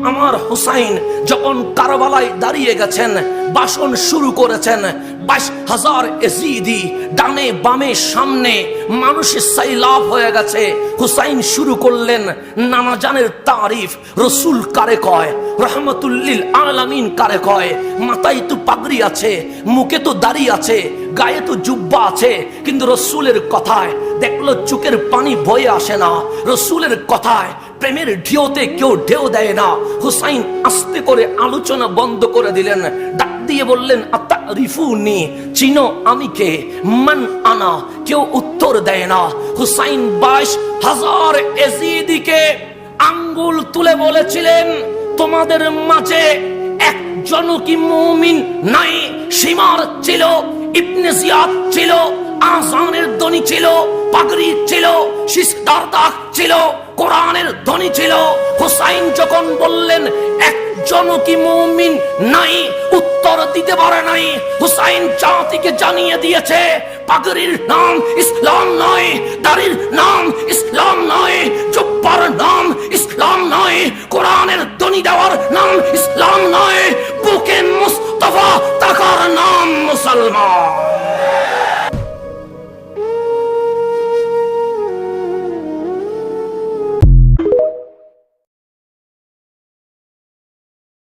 আমার হুসাইন যখন কারবালায় দাঁড়িয়ে গেছেন, ভাষণ শুরু করেছেন, 22,000 এজিদি ডানে বামে সামনে মানুষের সাইলাভ হয়ে গেছে। হুসাইন শুরু করলেন নানা জানের তারিফ। রসুল কারে কয়, রহমতুল্লিল আলামিন কারে কয়, মাথায় তো পাগড়ি আছে, মুখে তো দাড়ি আছে, গায়ে তো জুব্বা আছে, কিন্তু রসুলের কথায় দেখলো চোখের পানি বয়ে আসে না। রসুলের কথায় প্রেমের ঢেউতে কেউ ঢেউ দেয় না। হুসাইন আস্তে করে আলোচনা বন্ধ করে দিলেন, ডাক দিয়ে বললেন, আতারিফুনি, চিনো আমি কে, মান আনা, কেউ উত্তর দেয় না। হুসাইন 22,000 এজিদিকে আঙ্গুল তুলে বলেছিলেন, তোমাদের মাঝে একজনও কি মুমিন নাই? সীমার ছিল, ইবনে জিয়াদ ছিল, আযানের ধ্বনি ছিল, পাগড়ি ছিল, শিরদার ছিল, কোরআনের ধ্বনি ছিল। হুসাইন যখন বললেন একজনও কি মুমিন নাই, উত্তর দিতে পারে নাই। হুসাইন জাতিকে জানিয়ে দিয়েছে, পাগড়ির নাম ইসলাম নয়, দাড়ির নাম ইসলাম নয়, জুব্বার নাম ইসলাম নয়, কোরআনের ধ্বনি দেওয়ার নাম ইসলাম নয়, বুকে মুস্তাফা তাকার নাম মুসলমান।